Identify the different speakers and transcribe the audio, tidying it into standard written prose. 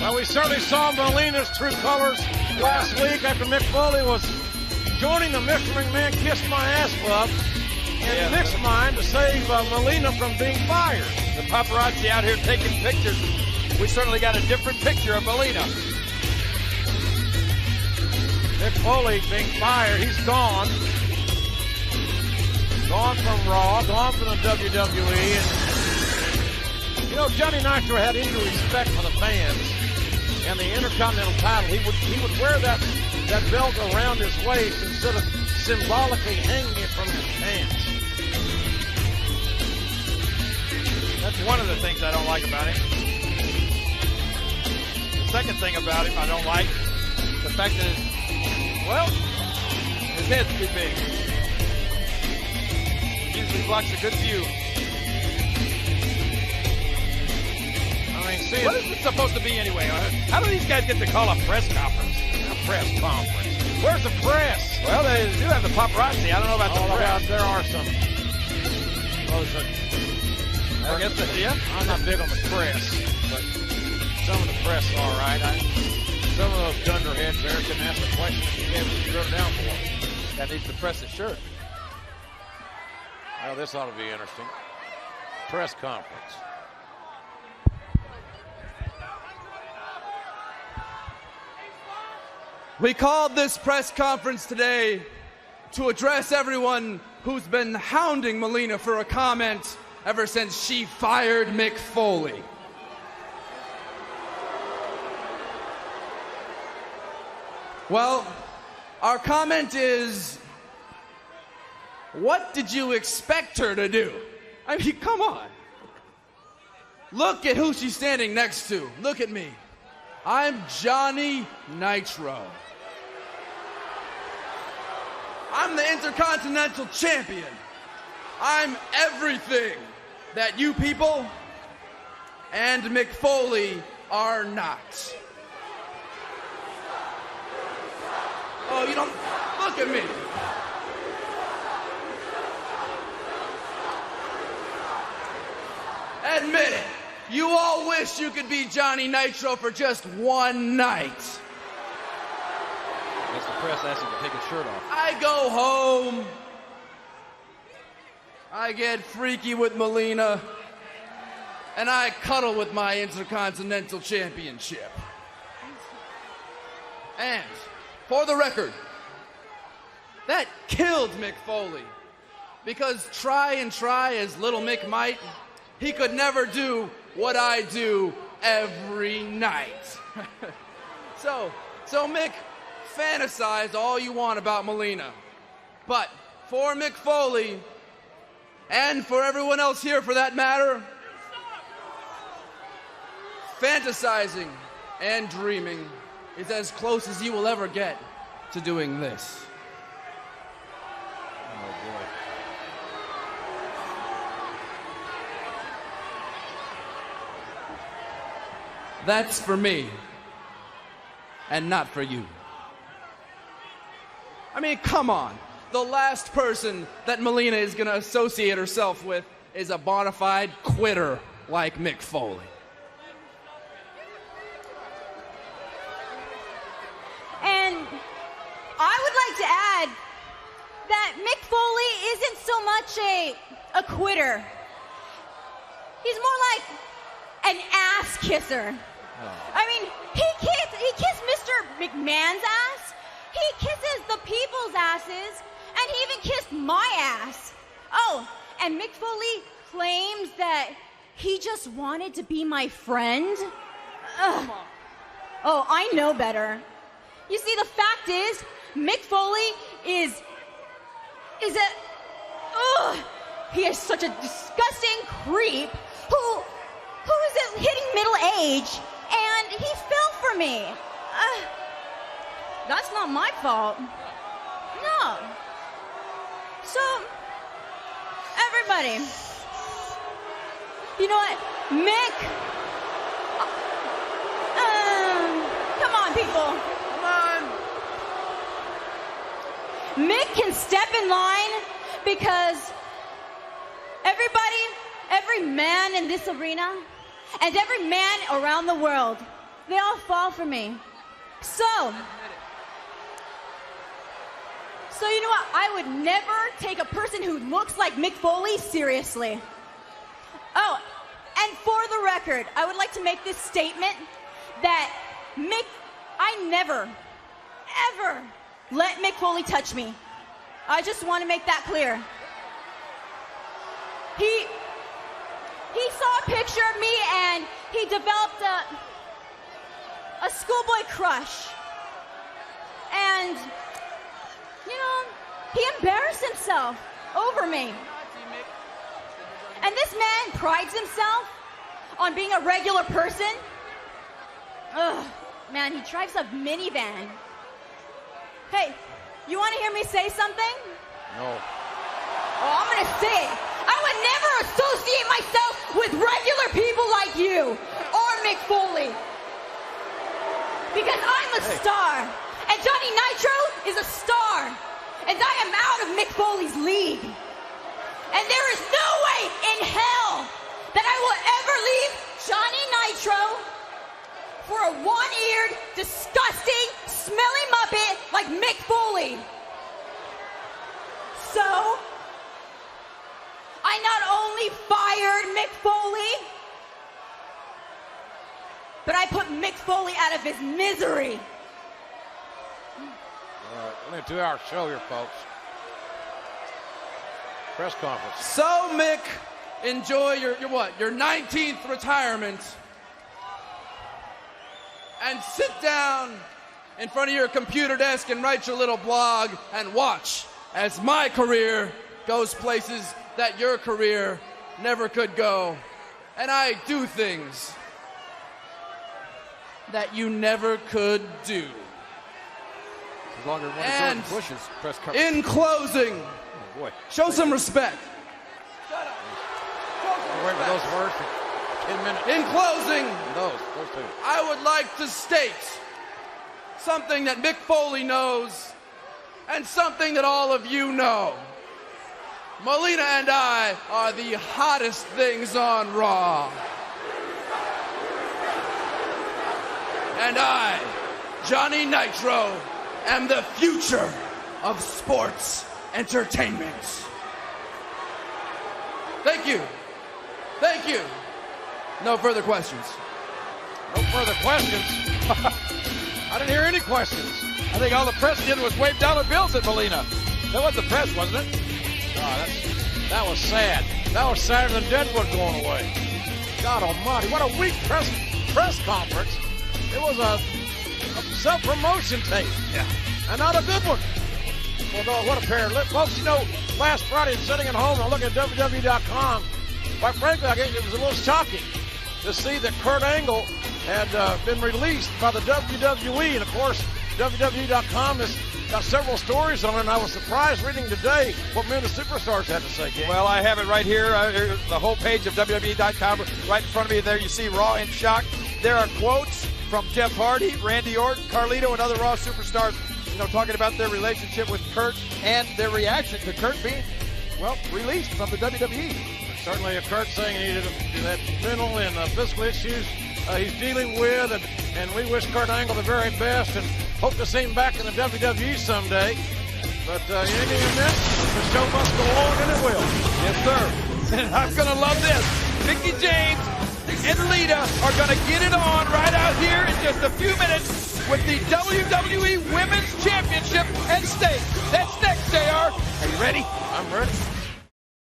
Speaker 1: Well, we certainly saw Melina's true colors last week after Mick Foley was joining the Mr. McMahon Kiss My Ass Club in Mick's mind to save Melina from being fired.
Speaker 2: The paparazzi out here taking pictures. We certainly got a different picture of Melina.
Speaker 1: Mick Foley being fired. He's gone. Gone from Raw, gone from the WWE. And, you know, Johnny Nitro had any respect for the fans and the Intercontinental title. He would wear that belt around his waist instead of symbolically hanging it from his pants.
Speaker 2: That's one of the things I don't like about him. The second thing about him I don't like, the fact that, his head's too big. Usually blocks a good view.
Speaker 1: I mean, see,
Speaker 2: what is it supposed to be anyway? How do these guys get to call a press conference?
Speaker 1: A press conference. Where's the press?
Speaker 2: Well, they do have the paparazzi. I don't know about the press.
Speaker 1: There are some.
Speaker 2: I guess
Speaker 1: I'm not big on the press, but some of the press are all right. Some of those dunderheads there can ask a question if you gave it to down for.
Speaker 2: That needs to press his shirt.
Speaker 1: Well, this ought to be interesting. Press conference.
Speaker 3: We called this press conference today to address everyone who's been hounding Melina for a comment ever since she fired Mick Foley. Well, our comment is, what did you expect her to do? I mean, come on. Look at who she's standing next to. Look at me. I'm Johnny Nitro. I'm the Intercontinental Champion. I'm everything that you people and Mick Foley are not. Oh, you don't look at me. Admit it. You all wish you could be Johnny Nitro for just one night.
Speaker 2: I guess the press asked him to take his shirt off.
Speaker 3: I go home. I get freaky with Melina. And I cuddle with my Intercontinental Championship. And, for the record, that killed Mick Foley. Because try as little Mick might, he could never do what I do every night. So Mick, fantasize all you want about Melina. But for Mick Foley, and for everyone else here for that matter, fantasizing and dreaming is as close as you will ever get to doing this.
Speaker 2: Oh, boy.
Speaker 3: That's for me, and not for you. I mean, come on. The last person that Melina is going to associate herself with is a bona fide quitter like Mick Foley.
Speaker 4: And I would like to add that Mick Foley isn't so much a quitter. He's more like an ass kisser.
Speaker 2: Oh.
Speaker 4: I mean, he kissed Mr. McMahon's ass. He kisses the people's asses. And he even kissed my ass. Oh, and Mick Foley claims that he just wanted to be my friend. Ugh. Oh, I know better. You see, the fact is, Mick Foley is he is such a disgusting creep who is hitting middle age, and he fell for me. That's not my fault. No. So, everybody, you know what? Mick, come on, people.
Speaker 3: Come on.
Speaker 4: Mick can step in line because every man in this arena and every man around the world They all fall for me. So you know what? I would never take a person who looks like Mick Foley seriously. Oh, and for the record, I would like to make this statement that I never, ever let Mick Foley touch me. I just want to make that clear. He saw a picture of me and he developed a schoolboy crush. And, you know, he embarrassed himself over me. And this man prides himself on being a regular person. Ugh, man, he drives a minivan. Hey, you want to hear me say something?
Speaker 1: No.
Speaker 4: Oh, I'm going to say it. I would never associate myself with regular people like you or Mick Foley. Because I'm a star. And Johnny Nitro is a star. And I am out of Mick Foley's league. And there is no way in hell that I will ever leave Johnny Nitro for a one-eared, disgusting, smelly Muppet like Mick Foley. So, I not only fired Mick Foley, but I put Mick Foley out of his misery.
Speaker 1: All right, only a 2-hour show here, folks. Press conference.
Speaker 3: So, Mick, enjoy your 19th retirement. And sit down in front of your computer desk and write your little blog and watch as my career goes places that your career never could go. And I do things that you never could do.
Speaker 1: As long as one of
Speaker 3: And
Speaker 1: Jordan Bush's press conference.
Speaker 3: in closing,
Speaker 1: Oh, boy.
Speaker 3: show some respect.
Speaker 1: I'll wait for those words for 10 minutes.
Speaker 3: In closing,
Speaker 1: Those two.
Speaker 3: I would like to state something that Mick Foley knows and something that all of you know. Melina and I are the hottest things on Raw. And I, Johnny Nitro, am the future of sports entertainment. Thank you. Thank you. No further questions.
Speaker 1: No further questions. I didn't hear any questions.
Speaker 2: I think all the press did was wave dollar bills at Melina. That was the press, wasn't it?
Speaker 1: That was sad. That was sadder than Deadwood going away. God almighty, what a weak press conference. It was a self-promotion tape.
Speaker 2: Yeah.
Speaker 1: And not a good one. Well, no, what a pair of lips. Folks, you know, last Friday, sitting at home and looking at WWE.com, quite frankly, I guess it was a little shocking to see that Kurt Angle had been released by the WWE. And, of course, WWE.com has got several stories on it, and I was surprised reading today what men of superstars had to say, King.
Speaker 2: Well, I have it right here, the whole page of WWE.com. Right in front of me there, you see Raw in shock. There are quotes from Jeff Hardy, Randy Orton, Carlito, and other Raw superstars, you know, talking about their relationship with Kurt and their reaction to Kurt being, well, released from the WWE.
Speaker 1: Certainly, Kurt saying he had mental and physical issues he's dealing with, and we wish Kurt Angle the very best and hope to see him back in the WWE someday. But in any event, the show must go on, and it will.
Speaker 2: Yes, sir. And I'm going to love this. Mickie James and Lita are going to get it on right out here in just a few minutes with the WWE Women's Championship at stake. That's next, JR. Are you ready?
Speaker 1: I'm ready.